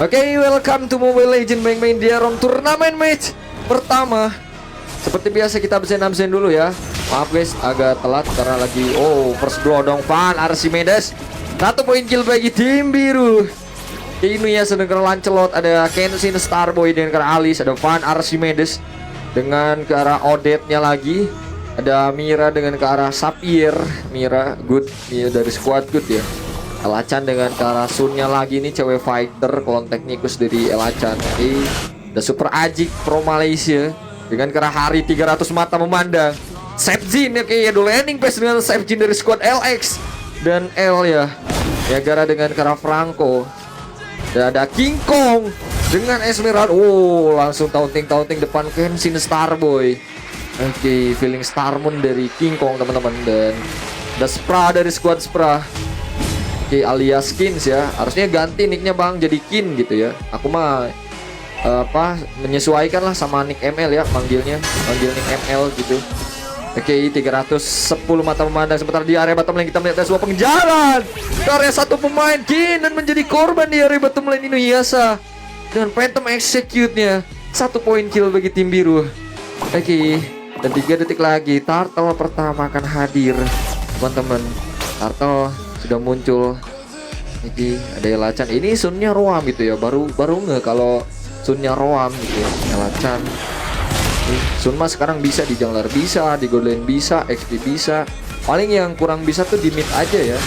Oke, welcome to Mobile Legends main Diarom turnamen match pertama. Seperti biasa kita absen dulu ya. Maaf guys, agak telat karena lagi first blow dong Van Archimedes. 1 poin kill bagi tim biru. Ini ya sedang Lancelot, ada Kenshin Starboy dengan ke arah Alice, ada Van Archimedes dengan ke arah Odette-nya lagi. Ada Mira dengan ke arah Sapphire. Mira good, Mira dari squad good ya. Elachan dengan ke arah Sun-nya lagi nih, cewek fighter klon teknikus dari Elachan. The Super Ajik Pro Malaysia dengan ke arah Hari 300 mata memandang. Sepjin ya kayak dual ending pass dengan Sepjin dari squad LX dan L ya. Niagara dengan ke arah Franco. Dan ada King Kong dengan Esmeralda. Langsung taunting depan Kenshin Starboy. Oke, feeling Starmoon dari King Kong teman-teman. Dan ada Spra dari squad Spra. Oke, alias Kins ya. Harusnya ganti nicknya bang jadi Kin gitu ya. Aku mah menyesuaikan lah sama nick ML ya, manggil nick ML gitu. Oke, 310 mata memandang. Sebentar di area bottom lane kita melihat ada sebuah pengejaran ke area satu pemain Kin dan menjadi korban di area bottom lane Inuyasha dengan Phantom Execute-nya. 1 poin kill bagi tim biru. Oke, dan 3 detik lagi Turtle pertama akan hadir teman-teman. Turtle sudah muncul. Ini ada Elachan. Ini Sun-nya Roam gitu ya. Baru nge kalau Sun-nya Roam gitu ya. Elachan. Sun mah sekarang bisa di jungler bisa, di gold lane bisa, XP bisa. Paling yang kurang bisa tuh di mid aja ya.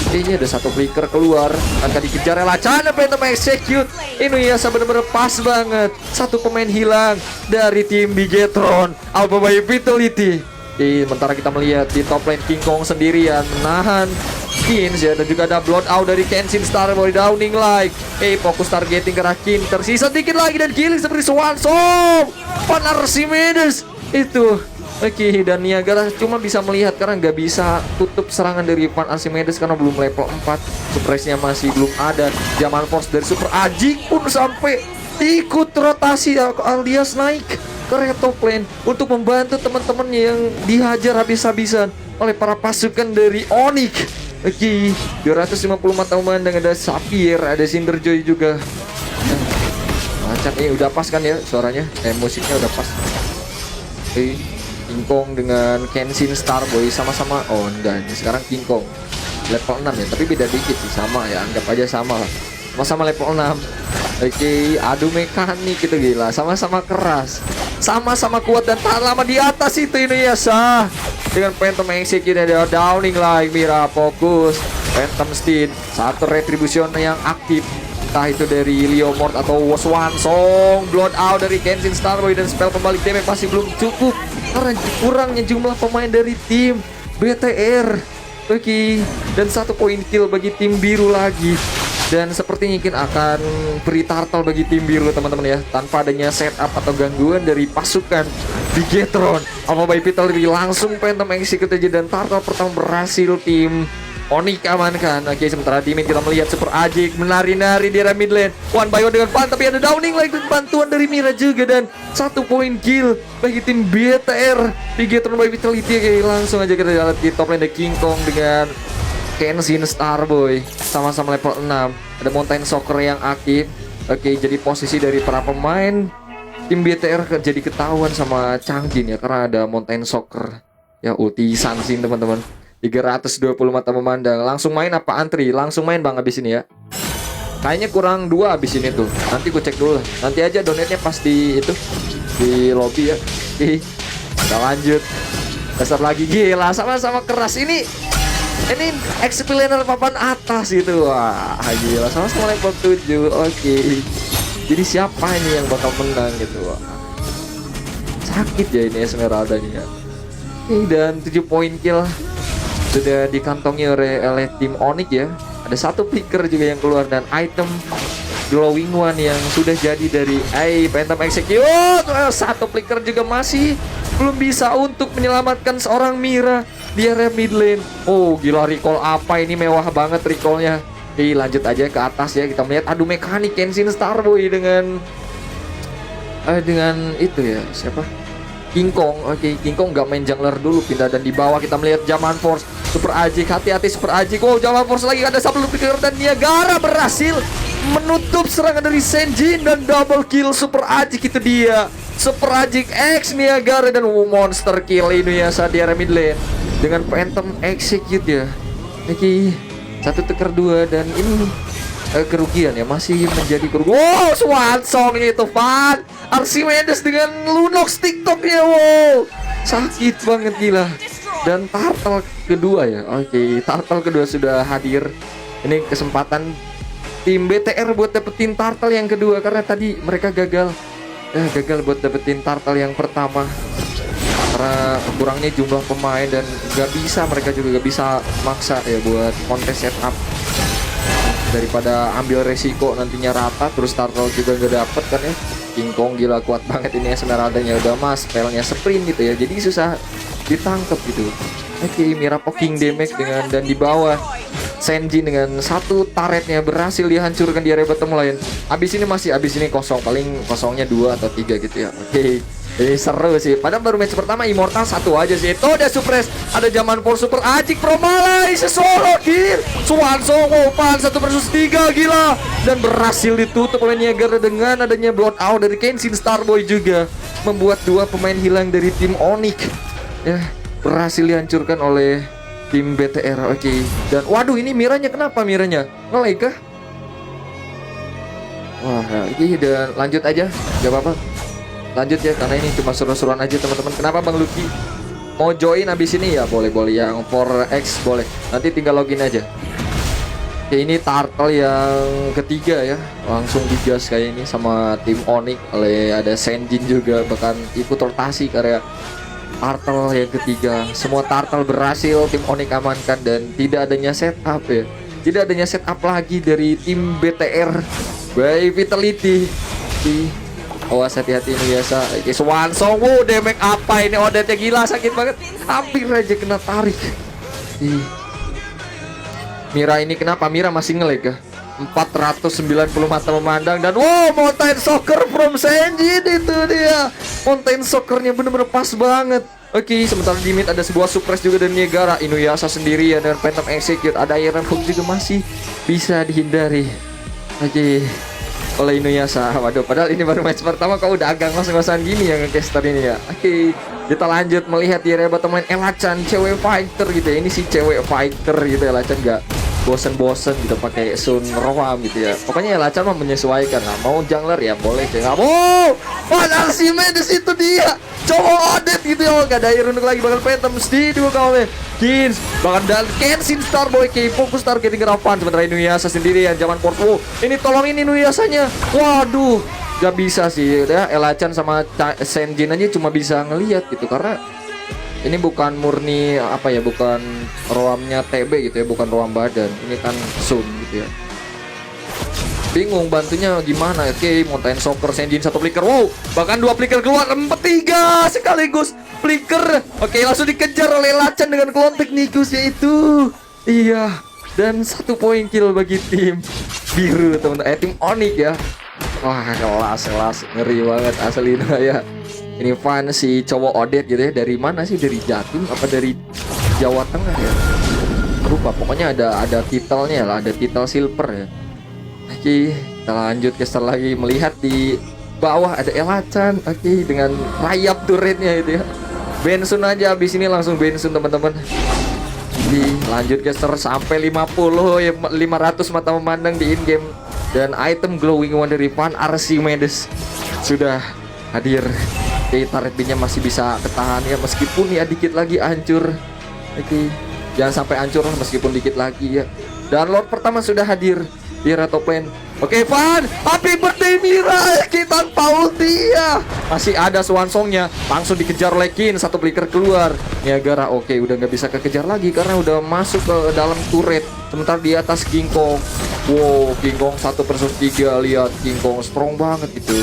Ini ada 1 flicker keluar. Akan dikejar Elachan, Phantom Execute. Inuyasha bener-bener pas banget. 1 pemain hilang dari tim Bigetron. Alpha by Vitality. Sementara kita melihat di top lane King Kong sendirian menahan Kins ya, dan juga ada blood out dari Kenshin Starboy downing like. Fokus targeting ke Rakin, tersisa dikit lagi dan killing seperti Swan Song. Van Archimedes itu. Oke, dan Niagara cuma bisa melihat karena nggak bisa tutup serangan dari Van Archimedes karena belum level 4. Surprise-nya masih belum ada. Zaman Force dari Super Ajik pun sampai ikut rotasi alias naik ke top lane untuk membantu teman-teman yang dihajar habis-habisan oleh para pasukan dari Onyx. Oke, 250 mata memandang, ada Sapphire, ada Cinderjoy juga. Macam udah pas kan ya suaranya, musiknya udah pas. Oke, King Kong dengan Kenshin Starboy sama-sama. Enggak, ini sekarang King Kong level 6 ya, tapi beda dikit sih, sama ya, anggap aja sama lah. Sama-sama level 6. Oke, adu mekanik gitu, gila. Sama-sama keras, sama-sama kuat dan tahan lama di atas itu Inuyasha. Dengan Phantom Execute ada downing like Mira, fokus Phantom Steed, 1 retribution yang aktif. Entah itu dari Leomord atau Swan Song. Blood out dari Kenshin Starboy dan spell pembalik damage masih belum cukup karena kurangnya jumlah pemain dari tim BTR. Oke, dan 1 poin kill bagi tim biru lagi. Dan sepertinya mungkin akan beri turtle bagi tim biru teman-teman ya, tanpa adanya setup atau gangguan dari pasukan Bigetron. Alpha by Vitality langsung Phantom Execute aja dan turtle pertama berhasil tim Onyx amankan. Oke, sementara di mid kita melihat Super Ajik menari-nari di area mid lane. One by one dengan Pan, tapi ada downing lagi bantuan dari Mira juga dan 1 poin kill bagi tim BTR Bigetron by Vitality. Oke, langsung aja kita lihat di top lane ada King Kong dengan Kenshin Starboy sama-sama level 6. Ada Mountain Soccer yang aktif. Oke, jadi posisi dari para pemain tim BTR jadi ketahuan sama Changjin ya, karena ada Mountain Soccer ya, ulti Sansin teman-teman. 320 mata memandang. Langsung main apa antri? Langsung main bang abis ini ya. Kayaknya kurang 2 abis ini tuh. Nanti gue cek dulu lah. Nanti aja donate-nya pas di itu, di lobby ya. Kita lanjut. Dasar lagi gila, sama-sama keras ini XP laner papan atas gitu. Wah gila, sama-sama level 7. Oke, jadi siapa ini yang bakal menang gitu. Wah, sakit ya ini Esmeralda nya. Dan 7 poin kill sudah dikantongi oleh tim Onyx ya. Ada 1 flicker juga yang keluar dan item glowing one yang sudah jadi dari Phantom Execute. 1 flicker juga masih belum bisa untuk menyelamatkan seorang Mira di area mid lane. Gila, recall apa ini, mewah banget recallnya. Lanjut aja ke atas ya, kita melihat adu mekanik Kenshin Starboy dengan itu ya, siapa, King Kong. Oke, King Kong nggak main jungler dulu, pindah, dan di bawah kita melihat Zaman Force Super Ajik. Hati-hati Super Ajik. Zaman Force lagi ada 10 picker dan Niagara berhasil menutup serangan dari Senjin dan double kill Super Ajik itu dia. Super Ajik X Niagara dan monster kill Inuyasha di area mid lane dengan Phantom Execute ya. Oke, 1 teker 2 dan ini kerugian ya, masih menjadi kerugian. Wow, Swansong itu Van Archimedes dengan Lunox TikToknya. Wow, sakit banget gila. Dan turtle kedua ya. Oke, turtle kedua sudah hadir. Ini kesempatan tim BTR buat dapetin turtle yang kedua, karena tadi mereka gagal buat dapetin turtle yang pertama karena kurangnya jumlah pemain dan mereka juga gak bisa maksa ya buat kontes setup. Daripada ambil resiko nantinya rata terus turtle juga gak dapet kan ya. King Kong gila kuat banget ini, Esmeralda-nya udah mas, spellnya sprint gitu ya, jadi susah ditangkap gitu. Oke, Mira poking damage dan di bawah Senjin dengan 1 turretnya berhasil dihancurkan di area bottom lane. Abis ini kosong, paling kosongnya 2 atau 3 gitu ya. Oke, ini seru sih. Padahal baru match pertama Immortal 1 aja sih. Itu udah suppress. Ada zaman for Super Ajik Promalai sesolo kill. Swansong Opan 1 versus 3 gila. Dan berhasil ditutup oleh Niagara dengan adanya blood out dari Kenshin Starboy juga. Membuat 2 pemain hilang dari tim Onyx. Ya, berhasil dihancurkan oleh tim BTR. Oke. Dan waduh, ini Miranya kenapa Miranya? Nge-lag kah? Wah, ini dan lanjut aja. Gak apa-apa. Lanjut ya, karena ini cuma seru-seruan aja teman-teman. Kenapa Bang Lucky mau join abis ini ya? Boleh yang 4X boleh. Nanti tinggal login aja. Oke, ini turtle yang ketiga ya. Langsung digas kayak ini sama tim Onyx. Ada Senjin juga bahkan ikut rotasi karena turtle yang ketiga. Semua turtle berhasil tim Onyx amankan dan tidak adanya setup ya. Tidak adanya setup lagi dari tim BTR by Vitality. Awas hati-hati ini biasa. Swansong, wow, damage apa ini? Odetnya gila, sakit banget. Hampir aja kena tarik. Mira ini kenapa? Mira masih nge-lag ya? 490 mata memandang dan wow, Mountain Soccer from Senjin itu dia. Mountain Soccernya bener-bener pas banget. Oke, sementara di mid ada sebuah suppress juga dari Niagara. Inuyasha sendirian dan Phantom Execute. Ada Iron Hook juga masih bisa dihindari. Oke, oleh Inuyasha. Waduh, padahal ini baru match pertama kau udah agak ngos-ngosan gini ya ngecaster ini ya. Oke, kita lanjut melihat di area bottom lane Elachan, cewek fighter gitu ya. Ini si cewek fighter gitu ya, Elachan gak bosen-bosen gitu pakai Sun Roam gitu ya. Pokoknya Elachan mah menyesuaikan lah. Mau jungler ya boleh, nggak mau. Archimedes itu dia. Cowok Odet gitu ya. Gak ada Iron lagi, bakal Phantom di dua kali. Kins bahkan dan Kenshin Starboy fokus targeting Ravan. Sementara Inuyasha sendiri yang zaman Porto. Ini tolongin Inuyashanya. Waduh, gak bisa sih ya. Elachan sama Senjin aja cuma bisa ngelihat gitu karena ini bukan murni apa ya, bukan roamnya TB gitu ya, bukan roam badan. Ini kan Sun gitu ya. Bingung bantunya gimana. Oke, Mountain Soccer Senjin 1 flicker. Wow, bahkan 2 flicker keluar, 4-3 sekaligus flicker. Oke, langsung dikejar oleh Elachan dengan klon teknikusnya itu. Iya, dan 1 poin kill bagi tim biru teman-teman. Tim Onyx ya. Wah, kelas ngeri banget asli ya. Ini fan si cowok Odet gitu ya. Dari mana sih? Dari Jatim apa dari Jawa Tengah ya? Lupa, pokoknya ada titelnya lah, ada titel silver ya. Oke, kita lanjut caster lagi. Melihat di bawah ada Elachan. Oke, dengan rayap turretnya itu ya. Bensun aja abis ini, langsung Bensun teman-teman. Lanjut caster sampai 50 ya, 500 mata memandang di in game. Dan item glowing one dari Van Archimedes sudah hadir. Oke, turret B-nya masih bisa ketahan ya, meskipun ya dikit lagi hancur. Oke, jangan sampai hancur lah meskipun dikit lagi ya. Dan Lord pertama sudah hadir di top lane. Oke, Van, happy birthday Mira. Kita ulti ya. Masih ada Swansongnya, langsung dikejar oleh Kin, 1 flicker keluar. Niagara oke, udah nggak bisa kekejar lagi karena udah masuk ke dalam turret. Sementara di atas King Kong. Wow, King Kong 1 versus 3. Lihat King Kong strong banget gitu.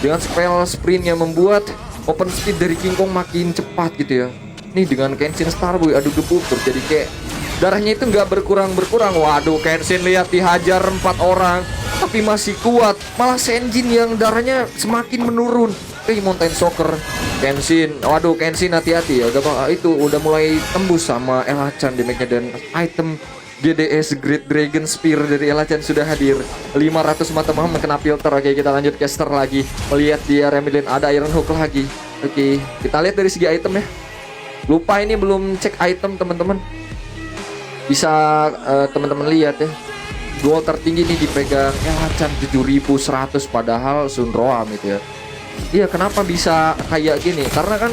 Dengan spell sprint yang membuat open speed dari King Kong makin cepat gitu ya. Nih dengan Kenshin Starboy adu debu terjadi kayak darahnya itu nggak berkurang. Waduh, Kenshin lihat dihajar 4 orang tapi masih kuat. Malah Senjin yang darahnya semakin menurun. Mountain Soccer Kenshin, waduh Kenshin hati-hati ya. Itu udah mulai tembus sama Elachan damage-nya dan item GDS Great Dragon Spear dari Elachan sudah hadir. 500 mata kena filter. Oke, kita lanjut caster lagi. Melihat di area mid lane ada Iron Hook lagi. Oke, kita lihat dari segi item ya. Lupa ini belum cek item teman-teman. Bisa teman-teman lihat ya. Goal tertinggi ini dipegang Elachan 7100 padahal Sunroam itu ya. Iya, kenapa bisa kayak gini? Karena kan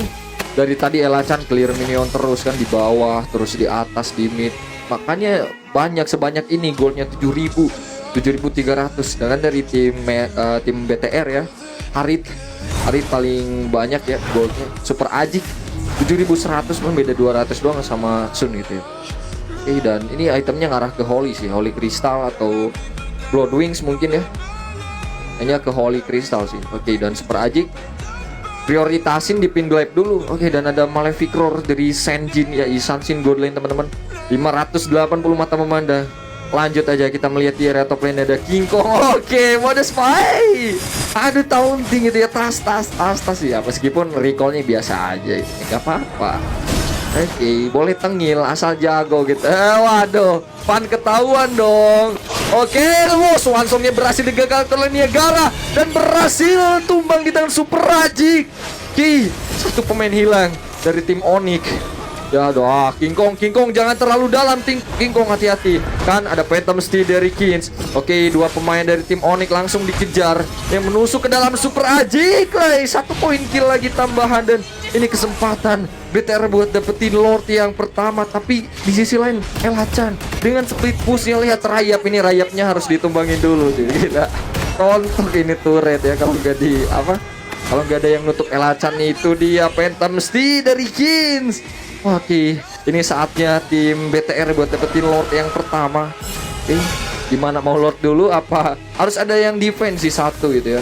dari tadi Elachan clear minion terus kan di bawah, terus di atas, di mid. Makanya banyak sebanyak ini goldnya 7300. Sedangkan dari tim BTR ya, Harit paling banyak ya goldnya. Super Ajik 7100, pun beda 200 doang sama Sun gitu ya. Dan ini itemnya ngarah ke Holy sih, Holy Crystal atau Blood Wings mungkin ya. Hanya ke Holy Crystal sih. Dan Super Ajik prioritasin di pin glaive dulu. Dan ada Malefic Roar dari Senjin ya, Isansin gold lane teman-teman. 580 mata memandang. Lanjut aja kita melihat di area top lane ada King Kong. Mode spy. Aduh, taunting gitu ya, tas ya. Meskipun recallnya biasa aja, ini nggak apa-apa. Boleh tengil asal jago gitu. Waduh, pan ketahuan dong. Swansongnya berhasil digagal oleh Niagara dan berhasil tumbang di tangan Super Ajik. Satu pemain hilang dari tim Onyx. Ya doa, King Kong jangan terlalu dalam, King Kong hati-hati. Kan ada Phantom Steel dari Kins. Dua pemain dari tim Onyx langsung dikejar. Yang menusuk ke dalam Super Ajik. 1 poin kill lagi tambahan dan ini kesempatan BTR buat dapetin Lord yang pertama. Tapi di sisi lain Elachan dengan split pushnya, lihat rayap, ini rayapnya harus ditumbangin dulu. Gila, rontok ini turret ya kalau nggak kalau nggak ada yang nutup Elachan. Itu dia Phantom Steel dari Kins. Ini saatnya tim BTR buat dapetin Lord yang pertama. Gimana, mau Lord dulu apa harus ada yang defense sih satu gitu ya?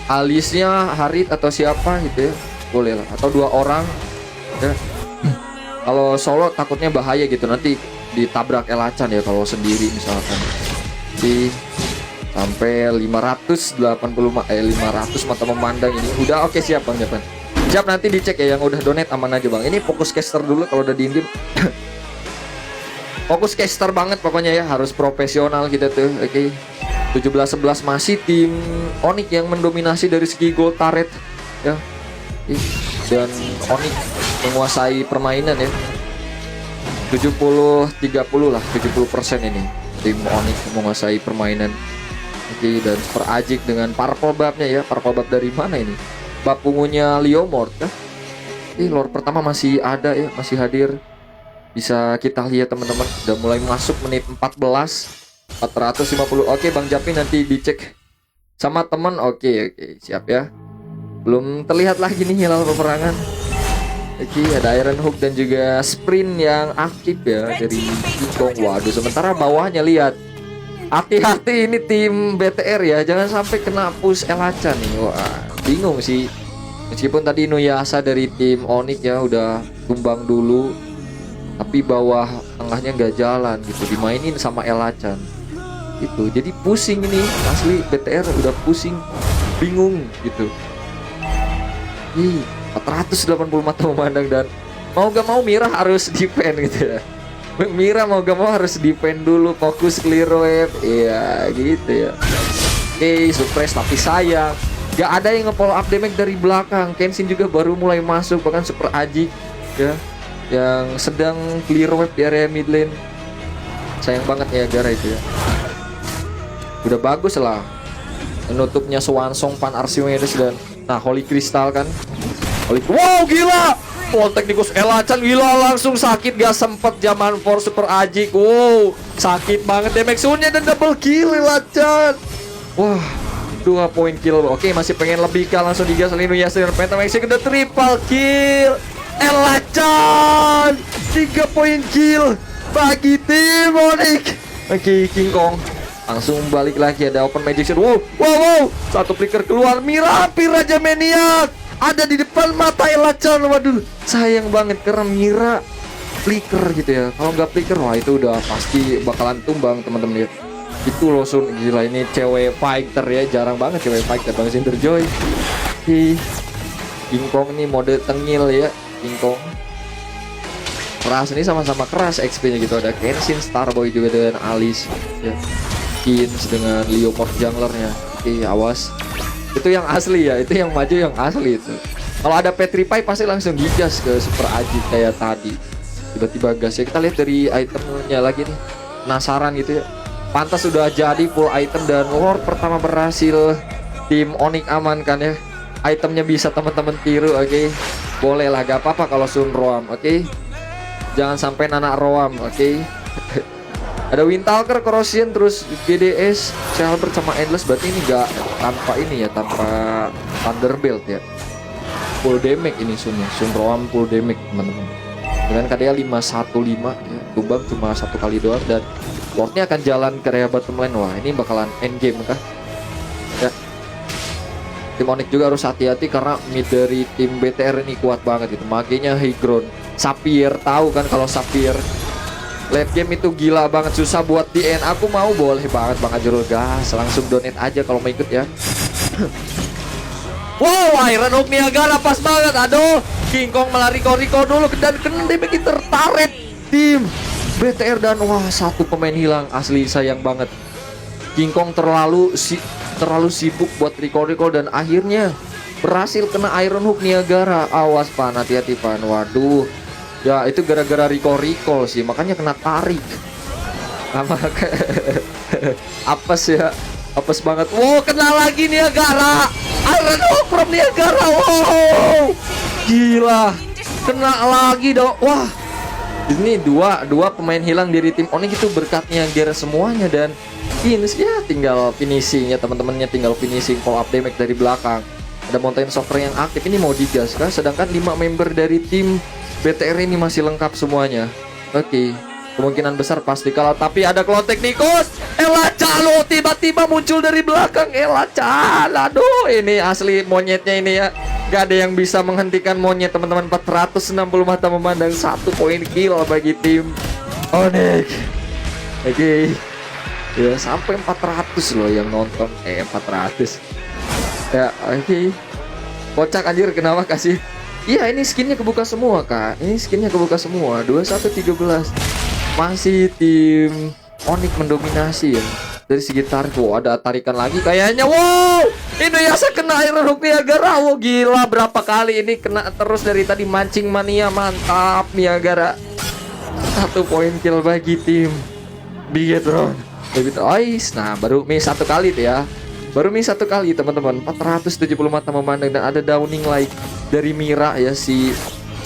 Alisnya Harit atau siapa gitu ya, boleh lah, atau 2 orang ya. Kalau solo takutnya bahaya gitu, nanti ditabrak Elachan ya kalau sendiri misalkan. Sampai 500 mata memandang ini udah oke. Siap Bang Japan. Siap, nanti dicek ya yang udah donate, aman aja Bang. Ini fokus caster dulu kalau udah di-game. Fokus caster banget pokoknya ya, harus profesional kita tuh. 17-11 masih tim Onyx yang mendominasi dari segi gold turret ya. Dan Onyx menguasai permainan ya. 70-30 lah, 70% ini tim Onyx menguasai permainan. Dan Super Ajik dengan purple babnya ya. Purple bab dari mana ini? Bab ungunya Leomord kan? Lord pertama masih ada ya, masih hadir. Bisa kita lihat teman-teman, udah mulai masuk menit 14 450. Bang Japi nanti dicek sama teman. Siap ya. Belum terlihat lagi nih hilal peperangan. Ada Iron Hook dan juga sprint yang aktif ya dari King Kong. Waduh, sementara bawahnya lihat. Hati-hati ini tim BTR ya, jangan sampai kena push Elachan nih. Bingung sih. Meskipun tadi Nuyasa dari tim Onyx ya udah tumbang dulu, tapi bawah tengahnya nggak jalan gitu, dimainin sama Elachan itu. Jadi pusing ini, asli BTR udah pusing, bingung gitu. 480 mata memandang dan mau gak mau Mira harus defend gitu ya. Mira mau gak mau harus defend dulu, fokus clear wave. Iya gitu ya. Surprise tapi sayang gak ada yang nge-follow up damage dari belakang. Kenshin juga baru mulai masuk, bahkan Super Ajik ya yang sedang clear wave di area mid lane. Sayang banget ya gara itu ya. Udah bagus lah penutupnya Swansong, Pan Archimedes dan Holy Crystal kan. Wow gila, Technicus Elachan gila, langsung sakit gak sempet zaman for Super Ajik. Wow sakit banget damage soundnya dan double kill Elachan. Wah 2 poin kill. Masih pengen lebih kah, langsung digas Linu Yasir Phantom Exec udah triple kill. Elachan 3 poin kill bagi tim Onyx. King Kong langsung balik lagi, ada open magic shot. Wow satu flicker keluar, Mira hampir Raja Maniac ada di depan mata Elachan. Waduh sayang banget karena Mira flicker gitu ya. Kalau nggak flicker wah itu udah pasti bakalan tumbang teman-teman lihat. Itu loh Sun, gila ini cewek fighter ya, jarang banget cewek fighter Bang Cinder Joy. King Kong ini mode tengil ya, King Kong keras, ini sama-sama keras XP-nya gitu. Ada Kenshin, Starboy juga dengan Alice ya. Kins dengan Leomord junglernya. Oke, awas. Itu yang asli ya, itu yang maju yang asli itu. Kalau ada Petrify pasti langsung digas ke Super Aji kayak tadi. Tiba-tiba gas ya. Kita lihat dari itemnya lagi nih. Penasaran gitu ya. Pantas sudah jadi full item dan Lord pertama berhasil tim Onyx amankan ya. Itemnya bisa teman-teman tiru, oke. Boleh lah, gak apa-apa kalau Sun Roam, oke. Jangan sampai Nana Roam, oke. Ada Windtalker, Corrosion, terus GDS, Shelbert sama Endless. Berarti ini gak tanpa ini ya, tanpa Thunderbolt ya. Full damage ini Sunnya, Sun Roam full damage teman-teman. Dengan KDA 515 ya. Tumbang cuma 1 kali doang dan Lordnya akan jalan ke area bottom lane. Wah, ini bakalan endgame kah? Ya. Tim Onyx juga harus hati-hati karena mid dari tim BTR ini kuat banget gitu. Magenya high ground. Sapphire tahu kan kalau Sapphire late game itu gila banget, susah buat DN. Aku mau, boleh banget Bang Ajrul gas. Langsung donate aja kalau mau ikut ya. Wow, Iron Hook Niagara pas banget. Aduh, King Kong melari Riko dulu dan kena damage tertarik tim BTR dan wah, satu pemain hilang. Asli sayang banget. King Kong terlalu sibuk buat Riko dan akhirnya berhasil kena Iron Hook Niagara. Awas Pan, hati-hati Pan. Waduh. Ya itu gara-gara Riko sih, makanya kena tarik. Sama apes ya. Apes banget. Wow, kena lagi Niagara. Iron Hook from Niagara. Wow. Gila. Kena lagi dong. Wah. Ini dua pemain hilang dari tim Onyx itu berkatnya Ger semuanya dan Kins ya tinggal finishingnya, teman-temannya tinggal finishing follow up damage dari belakang. Ada Mountain Soccer yang aktif, ini mau digas kan, sedangkan 5 member dari tim BTR ini masih lengkap semuanya. Oke, kemungkinan besar pasti kalah, tapi ada Klotek Nikos. Elacan tiba-tiba muncul dari belakang. Elacan, aduh ini asli monyetnya ini ya. Gak ada yang bisa menghentikan monyet teman-teman. 460 mata memandang, 1 poin kill bagi tim Onyx. Oke. Ya sampai 400 loh yang nonton. 400. Ya oke. Kocak anjir, kenapa kasih. Iya ini skinnya kebuka semua kak. Ini skinnya kebuka semua. 21-13. Masih tim Onyx mendominasi ya. Dari segi tarik, wow, ada tarikan lagi kayaknya. Wow, Inuyasha kena Iron Hook Niagara. Wow, gila berapa kali ini kena terus dari tadi. Mancing mania, mantap Niagara. 1 poin kill bagi tim Bigetron. Ois, nah baru miss 1 kali tuh ya. Baru miss 1 kali teman-teman. 470 mata memandang dan ada downing like dari Mira ya, si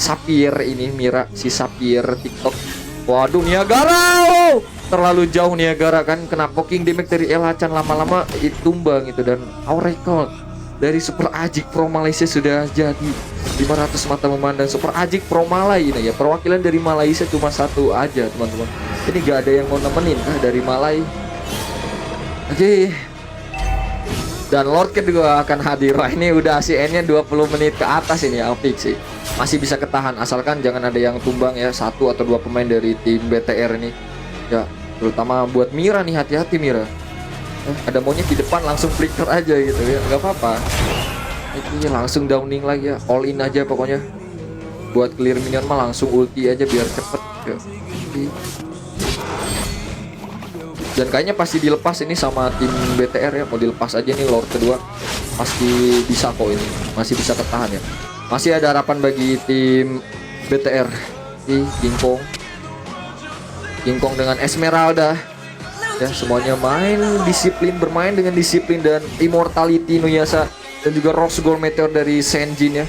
Sapphire ini. Mira si Sapphire TikTok. Waduh Niagara. Wow. Terlalu jauh Niagara kan, kena poking damage dari Elacan, lama-lama itu tumbang gitu. Dan our record dari Super Ajik Pro Malaysia sudah jadi 500 mata memandang. Super Ajik Pro Malay ini ya, perwakilan dari Malaysia cuma 1 aja teman-teman. Ini gak ada yang mau nemenin dari Malay. Oke. Dan Lord Cat juga akan hadir. Wah, ini udah CN-nya 20 menit ke atas ini ya, fix sih. Masih bisa ketahan asalkan jangan ada yang tumbang ya, 1 atau 2 pemain dari tim BTR ini. Ya, terutama buat Mira nih, hati-hati Mira. Ada monyet di depan langsung flicker aja gitu ya, nggak apa-apa. Ini langsung downing lagi ya, all in aja pokoknya. Buat clear minion mah langsung ulti aja biar cepet ya. Dan kayaknya pasti dilepas ini sama tim BTR ya, mau dilepas aja nih Lord kedua. Pasti bisa kok ini, masih bisa ketahan ya. Masih ada harapan bagi tim BTR. King Kong dengan Esmeralda ya, semuanya bermain dengan disiplin dan immortality Inuyasha dan juga Rose Gold Meteor dari Senjin ya.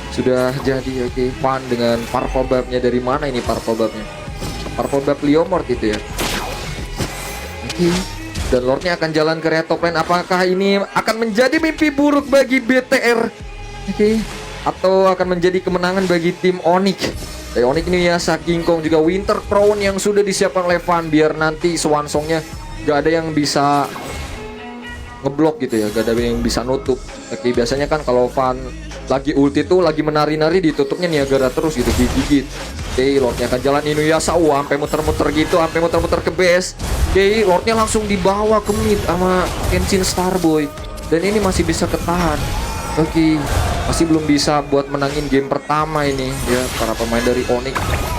Sudah jadi. Oke, Pan dengan purple babnya. Dari mana ini purple babnya? Purple bab Leomord itu ya. Oke. Dan Lordnya akan jalan ke area top lane. Apakah ini akan menjadi mimpi buruk bagi BTR? Oke. Atau akan menjadi kemenangan bagi tim Onyx? Dari Onyx ini ya, King Kong juga Winter Crown yang sudah disiapkan oleh Van biar nanti Swansongnya gak ada yang bisa ngeblok gitu ya, gak ada yang bisa nutup. Oke, biasanya kan kalau Van lagi ulti tuh lagi menari-nari, ditutupnya Niagara terus gitu, digigit. Oke, Lordnya akan jalan Inuyasha, sampai muter-muter gitu, sampai muter-muter ke base. Oke, Lordnya langsung dibawa ke mid sama Kenshin Starboy dan ini masih bisa ketahan. Oke, masih belum bisa buat menangin game pertama ini ya. Para pemain dari Onyx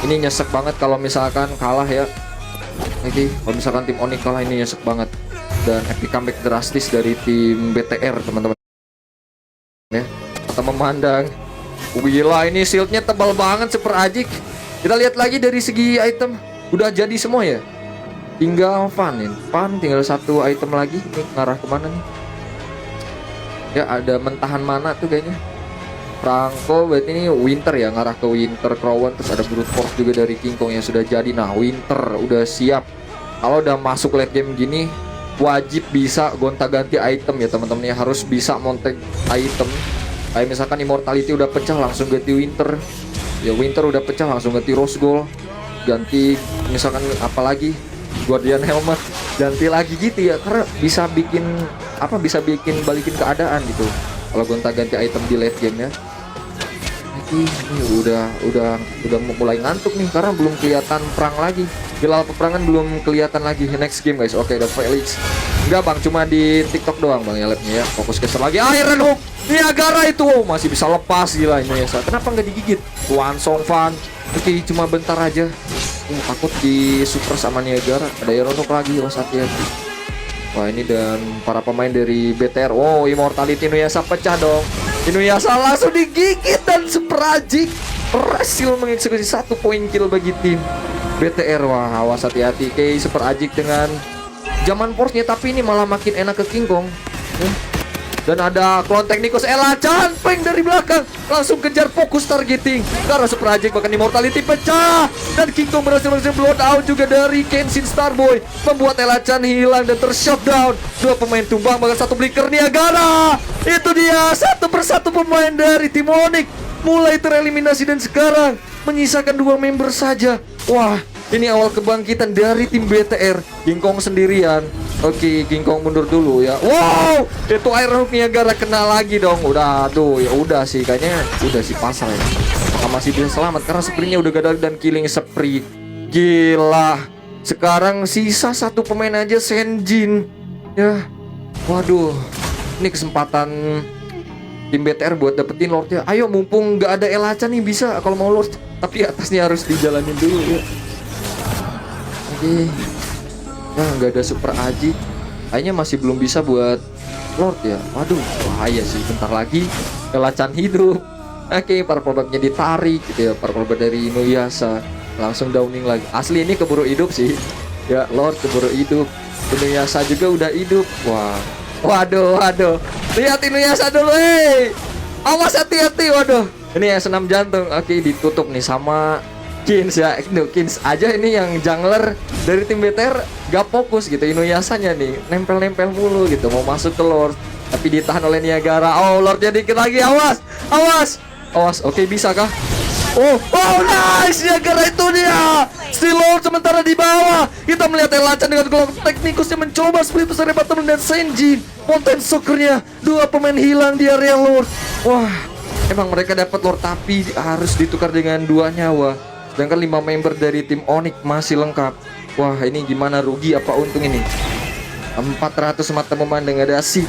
ini nyesek banget kalau misalkan kalah ya. Oke, kalau misalkan tim Onyx kalah ini nyesek banget. Dan epic comeback drastis dari tim BTR teman-teman ya. Kita memandang, gila ini shieldnya tebal banget Super Ajik. Kita lihat lagi dari segi item, udah jadi semua ya. Tinggal Fan tinggal satu item lagi. Ini ngarah kemana nih? Ya ada mentahan mana tuh kayaknya. Franco berarti ini Winter ya, ngarah ke Winter Crown. Terus ada Brute Force juga dari King Kong yang sudah jadi. Nah Winter udah siap. Kalau udah masuk late game gini, wajib bisa gonta-ganti item ya teman-teman ya. Harus bisa montek item. Kayak misalkan Immortality udah pecah langsung ganti Winter. Ya Winter udah pecah langsung ganti Rose Gold. Ganti misalkan apalagi Guardian Helmet, ganti lagi gitu ya, karena bisa bikin balikin keadaan gitu kalau gonta-ganti item di late game ya. Ini udah mulai ngantuk nih karena belum kelihatan perang lagi. Gilal peperangan belum kelihatan lagi. Next game guys. Oke, ada Felix. Enggak bang, cuma di TikTok doang bang ya labnya ya. Fokus ke lagi. Iron Hook Niagara itu masih bisa lepas, gila ini ya. Kenapa nggak digigit? Tuan Songfan. Oke, cuma bentar aja. Takut di super sama Niagara. Ada Iron Hook lagi, hati-hati. Wah ini dan para pemain dari BTR. Wow, Immortality Inuyasha pecah dong. Inuyasha langsung digigit dan Super Ajik berhasil mengeksekusi 1 poin kill bagi tim BTR. Wah, awas hati-hati. Oke, Super Ajik dengan zaman force-nya, tapi ini malah makin enak ke King Kong. Dan ada Clone Technicus Ela-chan peng dari belakang, langsung kejar fokus targeting karena Super Ajik bahkan Immortality pecah dan King Kong berhasil blow out juga dari Kenshin Starboy, membuat Ela-chan hilang dan tershutdown. Dua pemain tumbang bahkan satu blinker Niagara. Itu dia satu persatu pemain dari tim Onyx mulai tereliminasi dan sekarang menyisakan 2 member saja. Wah, ini awal kebangkitan dari tim BTR. King Kong sendirian. Oke, King Kong mundur dulu ya. Wow, itu Iron Hook Niagara kena lagi dong. Udah, aduh, ya udah sih kayaknya udah sih pasal ya. Apakah masih bisa selamat karena sprintnya udah gagal dan killing spree. Gila. Sekarang sisa 1 pemain aja, Senjin. Ya. Waduh. Ini kesempatan tim BTR buat dapetin Lordnya. Ayo, mumpung nggak ada Ela-chan nih bisa kalau mau Lord. Tapi atasnya harus dijalanin dulu ya. Oke. Nah, nggak ada Super Ajik. Kayaknya masih belum bisa buat Lord ya. Waduh, bahaya sih. Bentar lagi Ela-chan hidup. Oke, para produknya ditarik gitu ya. Para produk dari Inuyasha langsung downing lagi. Asli ini keburu hidup sih. Ya, Lord keburu hidup. Inuyasha juga udah hidup. Wah. Waduh. Lihat Inuyasha dulu, hei. Awas hati-hati, waduh. Ini ya senam jantung. Oke, ditutup nih sama Kins ya. Kins aja ini yang jungler dari tim BTR gak fokus gitu. Inuyasanya nih nempel-nempel mulu gitu, mau masuk ke Lord tapi ditahan oleh Niagara. Oh, Lordnya dikit lagi, awas. Oke, bisa kah? Oh, nice, Niagara itu dia. Still Lord sementara di bawah. Kita melihat Ela-chan dengan Clone Technicus yang mencoba split dari Batman dan Senjin. Mountain Soccer-nya, 2 pemain hilang di area Lord. Wah, emang mereka dapat Lord tapi harus ditukar dengan 2 nyawa. Sedangkan 5 member dari tim Onyx masih lengkap. Wah, ini gimana, rugi apa untung ini? 400 mata memandang, ada si.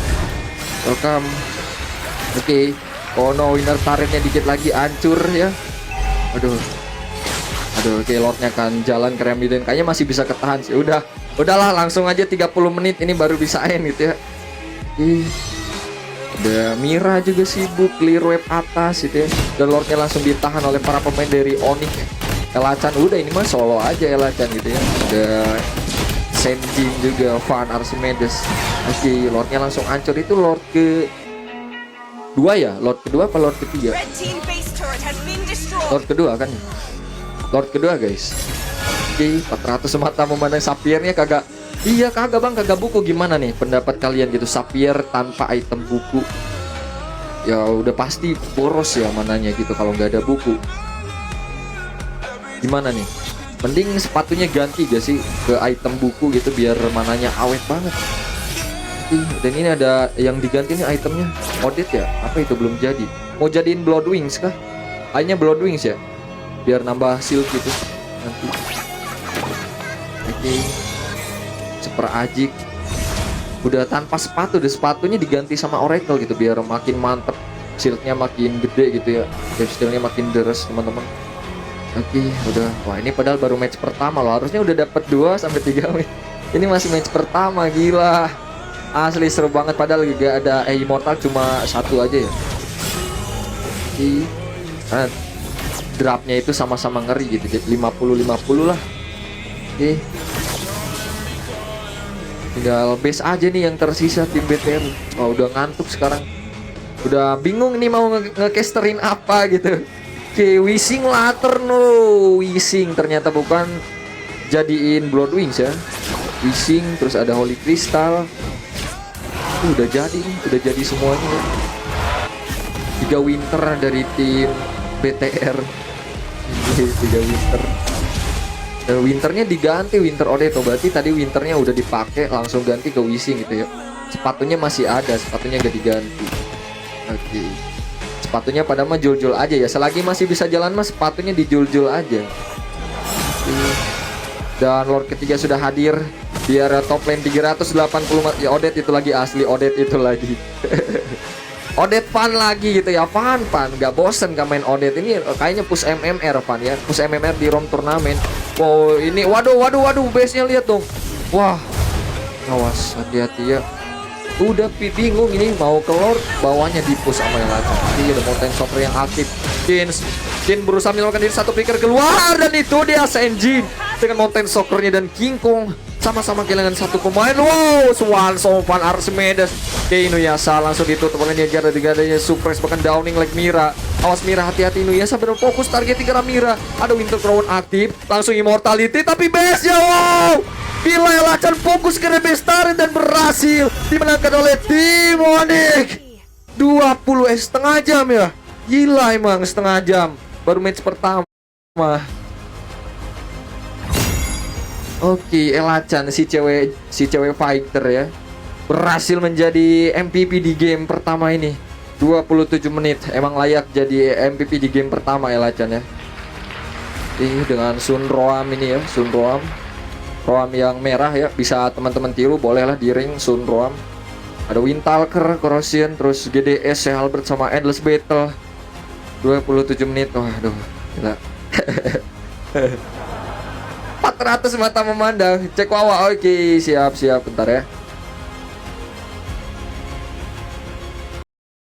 Welcome. Oke. Oh no, winner turretnya dikit lagi hancur ya. Aduh, oke, Lordnya kan jalan ke Remiden. Kayaknya masih bisa ketahan sih. Udahlah, langsung aja 30 menit ini baru bisa end gitu ya. Ada Mira juga sibuk clear web atas gitu ya. Dan Lordnya langsung ditahan oleh para pemain dari Onyx. Ela-chan udah ini mah solo aja Ela-chan gitu ya. Ada Senjin juga, Fan Archimedes. Oke, Lordnya langsung hancur. Itu Lord ke 2 ya? Lord kedua apa Lord ketiga? Lord kedua kan? Lord kedua guys. Oke, 400 mata memandang. Sapphire-nya kagak. Iya kagak bang, kagak buku. Gimana nih pendapat kalian gitu? Sapphire tanpa item buku. Ya udah pasti boros ya mananya gitu kalau nggak ada buku. Gimana nih? Mending sepatunya ganti gak sih ke item buku gitu biar mananya awet banget. Dan ini ada yang diganti nih itemnya. Audit ya? Apa itu belum jadi? Mau jadiin Blood Wings kah? Kayaknya Blood Wings ya, biar nambah shield gitu nanti. Oke. Super Ajik udah tanpa sepatu, deh sepatunya diganti sama Oracle gitu biar makin mantep. shieldnya makin gede gitu ya, life stealnya makin deres teman-teman. Oke, udah. Wah, ini padahal baru match pertama loh, harusnya udah dapat 2 sampai 3 win. Ini masih match pertama, gila. Asli seru banget, padahal gak ada immortal, cuma 1 aja ya. Nah, dropnya itu sama-sama ngeri gitu, jadi 50-50 lah. Oke, tinggal base aja nih yang tersisa tim BTR. Oh, udah ngantuk sekarang, udah bingung nih mau ngecasterin apa gitu. Oke, Wishing Laterno. Wishing ternyata bukan, jadiin Blood Wings ya. Wishing, terus ada Holy Crystal. Udah jadi nih, udah jadi semuanya. 3 winter dari tim BTR. 3 winter. Winternya diganti Winter Odeto, berarti tadi winternya udah dipakai, langsung ganti ke Wishing gitu ya. Sepatunya masih ada, sepatunya gak diganti. Oke. Sepatunya pada mah jul-jul aja ya. Selagi masih bisa jalan mah sepatunya dijul-jul aja. Dan Lord ketiga sudah hadir. Biar top lane 380 ya, Odet itu lagi asli, Odet itu lagi. Odet Fan lagi gitu ya, Fan gak bosen gak main Odet ini, kayaknya push MMR Fan ya, push MMR di ROM turnamen. Wow, ini waduh base-nya lihat dong. Wah, awas, hati-hati ya. Udah bingung ini mau ke Lord, bawahnya di push sama yang lain. Ini udah Mountain Soccer yang aktif. Jin berusaha menyelamatkan diri, satu picker keluar, dan itu dia Senjin dengan Mountain Soccer-nya dan King Kong sama-sama kehilangan 1 pemain. Wow, Swan Sopan Archimedes. Oke, Inuyasha langsung ditutup oleh Niagara, tiga-tiganya suppress, bahkan downing like Mira. Awas Mira, hati-hati, Inuyasha benar fokus targeting ke Mira. Ada Winter Crown aktif, langsung Immortality, tapi base-nya wow. Bila Elacan fokus ke Rebestar dan berhasil dimenangkan oleh tim Onyx. 20 setengah jam ya. Gila emang, setengah jam. Baru match pertama. Oke, Elacan si cewek fighter ya, berhasil menjadi MVP di game pertama ini. 27 menit, emang layak jadi MVP di game pertama Elacan ya. Dengan Sun Roam ini ya, Sun Roam yang merah ya, bisa teman-teman tiru, bolehlah di ring Sun Roam. Ada Windtalker, Corrosion, terus GDS ya, Albert sama Endless Battle. 27 menit, waduh, gila. 400 mata memandang, cek wawa. Oke, siap bentar ya.